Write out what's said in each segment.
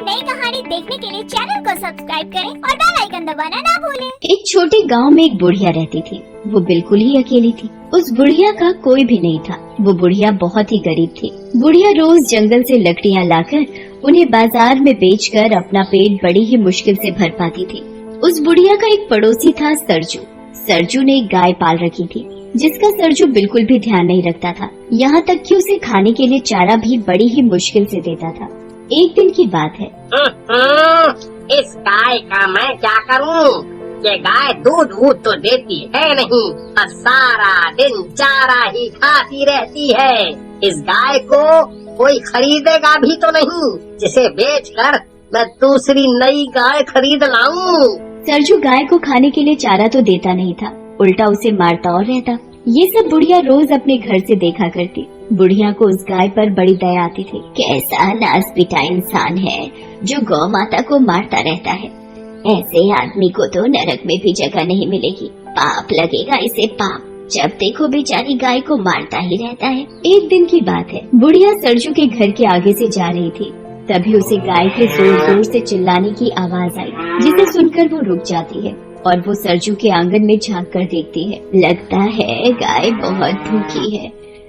नई कहानी देखने के लिए चैनल को सब्सक्राइब करें और बेल आइकन दबाना ना भूलें। एक छोटे गांव में एक बुढ़िया रहती थी। वो बिल्कुल ही अकेली थी। उस बुढ़िया का कोई भी नहीं था। वो बुढ़िया बहुत ही गरीब थी। बुढ़िया रोज जंगल से लकड़ियाँ लाकर उन्हें बाजार में बेचकर अपना पेट बड़ी ही मुश्किल से भर पाती थी। उस बुढ़िया का एक पड़ोसी था सरजू। सरजू ने एक गाय पाल रखी थी जिसका सरजू बिल्कुल भी ध्यान नहीं रखता था। यहाँ तक कि उसे खाने के लिए चारा भी बड़ी ही मुश्किल से देता था। एक दिन की बात है। इस गाय का मैं क्या करूं? ये गाय दूध तो देती है नहीं और सारा दिन चारा ही खाती रहती है। इस गाय को कोई खरीदेगा भी तो नहीं जिसे बेचकर मैं दूसरी नई गाय खरीद लाऊं। सरजू गाय को खाने के लिए चारा तो देता नहीं था, उल्टा उसे मारता और रहता। ये सब बुढ़िया रोज अपने घर से देखा करती। बुढ़िया को उस गाय पर बड़ी दया आती थी। कैसा नासपिटा इंसान है जो गौ माता को मारता रहता है। ऐसे आदमी को तो नरक में भी जगह नहीं मिलेगी। पाप लगेगा इसे, पाप। जब देखो बेचारी गाय को मारता ही रहता है। एक दिन की बात है। बुढ़िया सरजू के घर के आगे से जा रही थी, तभी उसे गाय के जोर जोर से चिल्लाने की आवाज आई, जिसे सुनकर वो रुक जाती है और वो सरजू के आंगन में झांक कर देखती है। लगता है गाय बहुत भूखी है,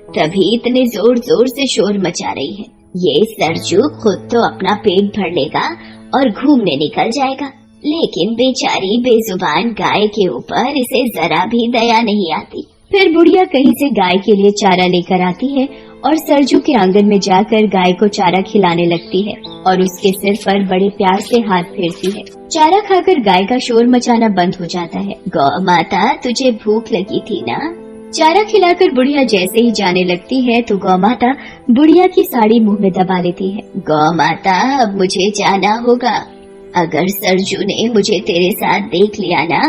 तभी इतने जोर जोर से शोर मचा रही है। ये सरजू खुद तो अपना पेट भर लेगा और घूमने निकल जाएगा, लेकिन बेचारी बेजुबान गाय के ऊपर इसे जरा भी दया नहीं आती। फिर बुढ़िया कहीं से गाय के लिए चारा लेकर आती है और सरजू के आंगन में जाकर गाय को चारा खिलाने लगती है और उसके सिर पर बड़े प्यार से हाथ फेरती है। चारा खाकर गाय का शोर मचाना बंद हो जाता है। गौ माता, तुझे भूख लगी थी ना? चारा खिलाकर बुढ़िया जैसे ही जाने लगती है तो गौ माता बुढ़िया की साड़ी मुंह में दबा लेती है। गौ माता, अब मुझे जाना होगा। अगर सरजू ने मुझे तेरे साथ देख लिया ना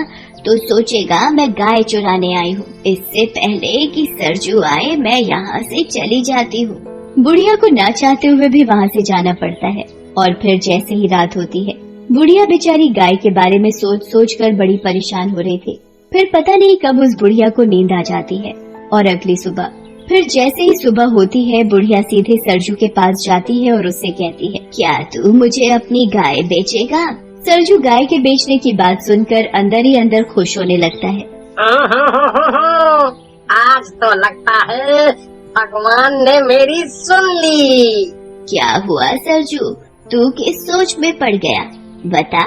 तो सोचेगा मैं गाय चुराने आई हूँ। इससे पहले कि सरजू आए मैं यहाँ से चली जाती हूँ। बुढ़िया को ना चाहते हुए भी वहाँ से जाना पड़ता है और फिर जैसे ही रात होती है, बुढ़िया बेचारी गाय के बारे में सोच सोच कर बड़ी परेशान हो रही थी। फिर पता नहीं कब उस बुढ़िया को नींद आ जाती है और अगली सुबह फिर जैसे ही सुबह होती है, बुढ़िया सीधे सरजू के पास जाती है और उससे कहती है, क्या तू मुझे अपनी गाय बेचेगा? सरजू गाय के बेचने की बात सुनकर अंदर ही अंदर खुश होने लगता है। आज तो लगता है भगवान ने मेरी सुन ली। क्या हुआ सरजू, तू किस सोच में पड़ गया? बता,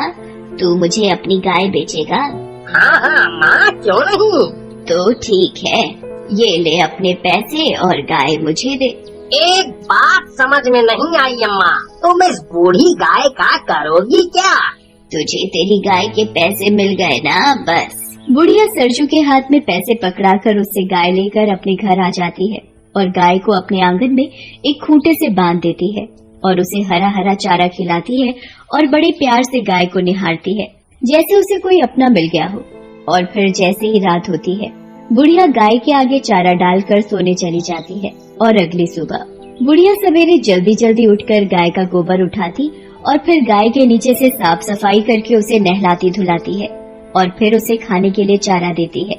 तू मुझे अपनी गाय बेचेगा? हाँ माँ, क्यों नहीं। तो ठीक है, ये ले अपने पैसे और गाय मुझे दे। एक बात समझ में नहीं आई अम्मा, तुम इस बूढ़ी गाय का करोगी क्या? तुझे तेरी गाय के पैसे मिल गए ना, बस। बुढ़िया सरजू के हाथ में पैसे पकड़ाकर उससे गाय लेकर अपने घर आ जाती है और गाय को अपने आंगन में एक खूंटे से बांध देती है और उसे हरा हरा चारा खिलाती है और बड़े प्यार से गाय को निहारती है जैसे उसे कोई अपना मिल गया हो। और फिर जैसे ही रात होती है, बुढ़िया गाय के आगे चारा डालकर सोने चली जाती है और अगली सुबह बुढ़िया सवेरे जल्दी जल्दी उठकर गाय का गोबर उठाती और फिर गाय के नीचे से साफ सफाई करके उसे नहलाती धुलाती है और फिर उसे खाने के लिए चारा देती है।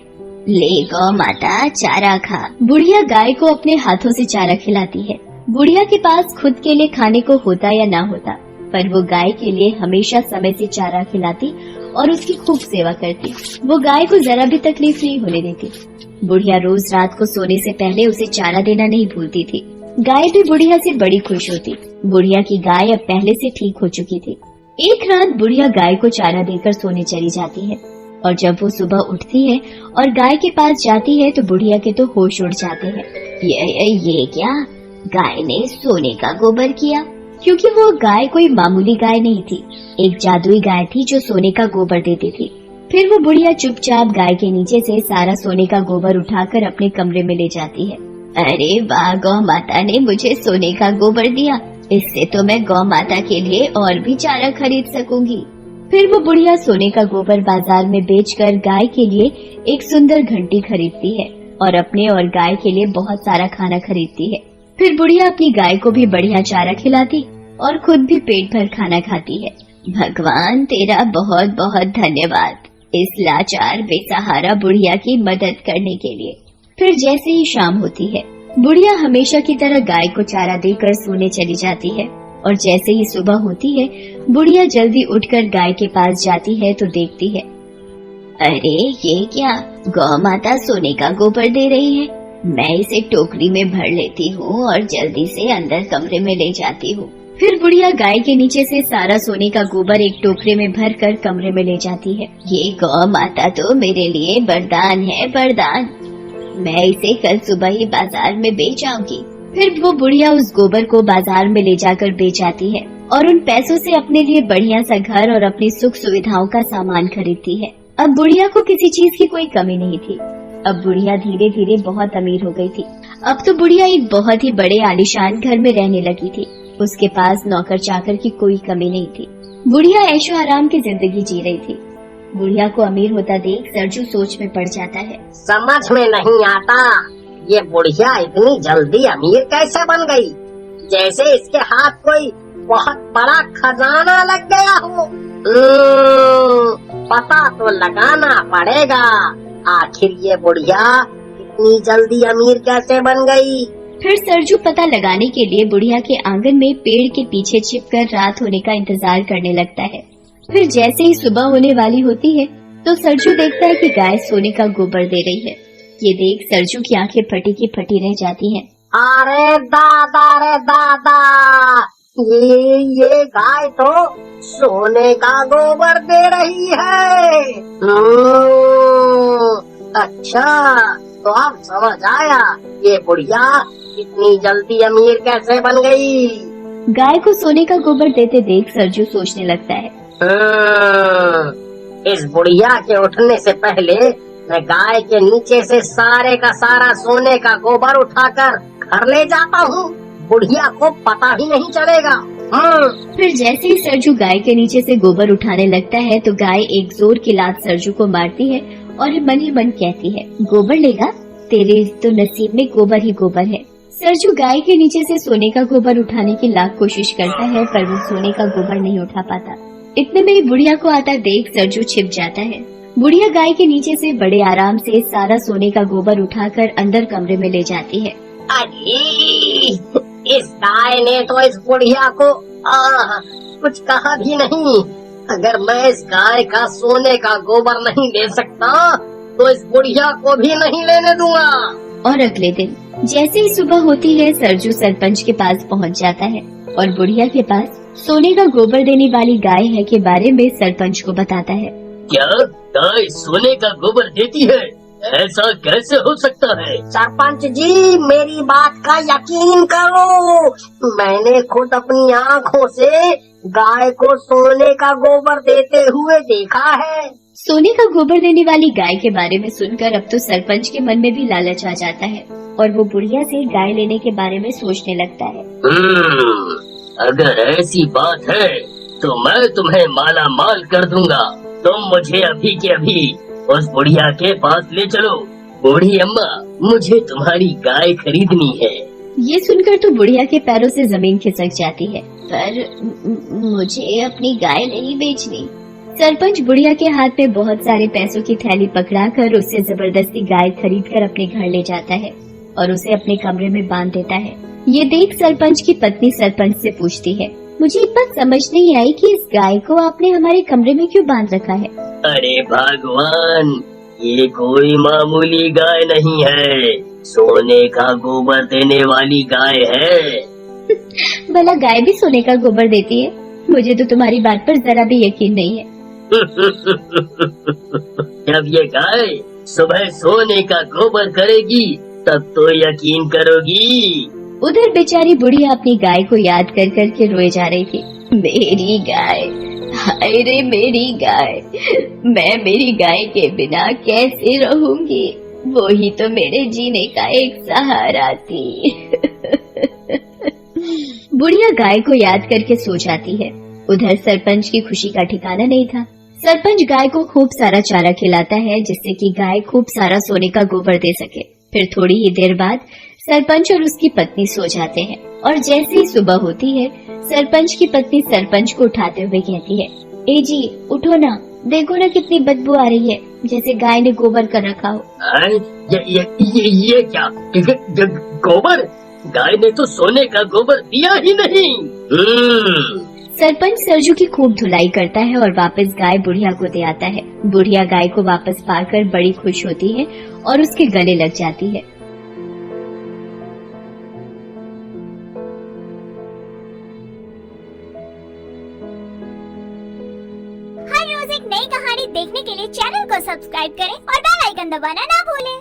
ले गौ माता, चारा खा। बुढ़िया गाय को अपने हाथों से चारा खिलाती है। बुढ़िया के पास खुद के लिए खाने को होता या ना होता, पर वो गाय के लिए हमेशा समय से चारा खिलाती और उसकी खूब सेवा करती। वो गाय को जरा भी तकलीफ नहीं होने देती। बुढ़िया रोज रात को सोने से पहले उसे चारा देना नहीं भूलती थी। गाय भी बुढ़िया से बड़ी खुश होती। बुढ़िया की गाय अब पहले से ठीक हो चुकी थी। एक रात बुढ़िया गाय को चारा देकर सोने चली जाती है और जब वो सुबह उठती है और गाय के पास जाती है तो बुढ़िया के तो होश उड़ जाते हैं। ये क्या? गाय ने सोने का गोबर किया? क्योंकि वो गाय कोई मामूली गाय नहीं थी, एक जादुई गाय थी जो सोने का गोबर देती थी। फिर वो बुढ़िया चुपचाप गाय के नीचे से सारा सोने का गोबर उठाकर अपने कमरे में ले जाती है। अरे वाह, गौ माता ने मुझे सोने का गोबर दिया, इससे तो मैं गौ माता के लिए और भी चारा खरीद सकूंगी। फिर वो बुढ़िया सोने का गोबर बाजार में बेचकर गाय के लिए एक सुंदर घंटी खरीदती है और अपने और गाय के लिए बहुत सारा खाना खरीदती है। फिर बुढ़िया अपनी गाय को भी बढ़िया चारा खिलाती और खुद भी पेट भर खाना खाती है। भगवान तेरा बहुत बहुत धन्यवाद इस लाचार बेसहारा बुढ़िया की मदद करने के लिए। फिर जैसे ही शाम होती है, बुढ़िया हमेशा की तरह गाय को चारा देकर सोने चली जाती है और जैसे ही सुबह होती है बुढ़िया जल्दी उठकर गाय के पास जाती है तो देखती है, अरे ये क्या, गौ माता सोने का गोबर दे रही है। मैं इसे टोकरी में भर लेती हूँ और जल्दी से अंदर कमरे में ले जाती हूँ। फिर बुढ़िया गाय के नीचे से सारा सोने का गोबर एक टोकरे में भरकर कमरे में ले जाती है। ये गौ माता तो मेरे लिए वरदान है, वरदान। मैं इसे कल सुबह ही बाजार में बेच आऊंगी। फिर वो बुढ़िया उस गोबर को बाजार में ले जाकर बेच आती है और उन पैसों से अपने लिए बढ़िया सा घर और अपनी सुख सुविधाओं का सामान खरीदती है। अब बुढ़िया को किसी चीज की कोई कमी नहीं थी। अब बुढ़िया धीरे धीरे बहुत अमीर हो गई थी। अब तो बुढ़िया एक बहुत ही बड़े आलीशान घर में रहने लगी थी। उसके पास नौकर चाकर की कोई कमी नहीं थी। बुढ़िया ऐशो आराम की जिंदगी जी रही थी। बुढ़िया को अमीर होता देख सरजू सोच में पड़ जाता है। समझ में नहीं आता, ये बुढ़िया इतनी जल्दी अमीर कैसे बन गई, जैसे इसके हाथ कोई बहुत बड़ा खजाना लग गया हो। पता तो लगाना पड़ेगा, आखिर ये बुढ़िया इतनी जल्दी अमीर कैसे बन गई। फिर सरजू पता लगाने के लिए बुढ़िया के आंगन में पेड़ के पीछे छिपकर रात होने का इंतजार करने लगता है। फिर जैसे ही सुबह होने वाली होती है तो सरजू देखता है कि गाय सोने का गोबर दे रही है। ये देख सरजू की आंखें फटी की फटी रह जाती हैं। अरे दादा रे दादा, ये गाय तो सोने का गोबर दे रही है। अच्छा, तो अब समझ आया ये बुढ़िया इतनी जल्दी अमीर कैसे बन गई। गाय को सोने का गोबर देते देख सरजू सोचने लगता है, इस बुढ़िया के उठने से पहले मैं गाय के नीचे से सारे का सारा सोने का गोबर उठाकर घर ले जाता हूँ, बुढ़िया को पता ही नहीं चलेगा। फिर जैसे ही सरजू गाय के नीचे से गोबर उठाने लगता है तो गाय एक जोर की लात सरजू को मारती है और मन ही मन कहती है, गोबर लेगा, तेरे तो नसीब में गोबर ही गोबर है। सरजू गाय के नीचे से सोने का गोबर उठाने की लाख कोशिश करता है पर वो सोने का गोबर नहीं उठा पाता। इतने में ही बुढ़िया को आता देख सरजू छिप जाता है। बुढ़िया गाय के नीचे से बड़े आराम से सारा सोने का गोबर उठाकर अंदर कमरे में ले जाती है। अरे इस गाय ने तो इस बुढ़िया को कुछ कहा भी नहीं। अगर मैं इस गाय का सोने का गोबर नहीं ले सकता तो इस बुढ़िया को भी नहीं लेने दूंगा। और अगले दिन जैसे ही सुबह होती है सरजू सरपंच के पास पहुंच जाता है और बुढ़िया के पास सोने का गोबर देने वाली गाय है के बारे में सरपंच को बताता है। क्या गाय सोने का गोबर देती है? ऐसा कैसे हो सकता है? सरपंच जी, मेरी बात का यकीन करो, मैंने खुद अपनी आँखों से गाय को सोने का गोबर देते हुए देखा है। सोने का गोबर देने वाली गाय के बारे में सुनकर अब तो सरपंच के मन में भी लालच आ जाता है और वो बुढ़िया से गाय लेने के बारे में सोचने लगता है। अगर ऐसी बात है तो मैं तुम्हें माला माल कर दूंगा। तुम मुझे अभी के अभी उस बुढ़िया के पास ले चलो। बूढ़ी अम्मा, मुझे तुम्हारी गाय खरीदनी है। ये सुनकर तो बुढ़िया के पैरों से जमीन खिसक जाती है। पर मुझे अपनी गाय नहीं बेचनी। सरपंच बुढ़िया के हाथ में बहुत सारे पैसों की थैली पकड़ाकर उससे जबरदस्ती गाय खरीदकर अपने घर ले जाता है और उसे अपने कमरे में बांध देता है। ये देख सरपंच की पत्नी सरपंच से पूछती है, मुझे एक बात समझ नहीं आई कि इस गाय को आपने हमारे कमरे में क्यों बांध रखा है? अरे भगवान, ये कोई मामूली गाय नहीं है, सोने का गोबर देने वाली गाय है। भला गाय भी सोने का गोबर देती है? मुझे तो तुम्हारी बात पर जरा भी यकीन नहीं है। जब ये गाय सुबह सोने का गोबर करेगी तब तो यकीन करोगी। उधर बेचारी बुढ़िया अपनी गाय को याद कर कर के रोए जा रही थी। मेरी गाय, हाय रे मेरी गाय, मैं मेरी गाय के बिना कैसे रहूंगी? वो ही तो मेरे जीने का एक सहारा थी। बुढ़िया गाय को याद करके सो जाती है। उधर सरपंच की खुशी का ठिकाना नहीं था। सरपंच गाय को खूब सारा चारा खिलाता है जिससे कि गाय खूब सारा सोने का गोबर दे सके। फिर थोड़ी ही देर बाद सरपंच और उसकी पत्नी सो जाते हैं और जैसे ही सुबह होती है सरपंच की पत्नी सरपंच को उठाते हुए कहती है, ए जी उठो ना, देखो ना कितनी बदबू आ रही है, जैसे गाय ने गोबर कर रखा हो। ये क्या गोबर? गाय ने तो सोने का गोबर दिया ही नहीं। सरपंच सरजू की खूब धुलाई करता है और वापस गाय बुढ़िया को दे आता है। बुढ़िया गाय को वापस पाकर बड़ी खुश होती है और उसके गले लग जाती है। हर रोज एक नई कहानी देखने के लिए चैनल को सब्सक्राइब करें और बेल आइकन दबाना ना भूलें।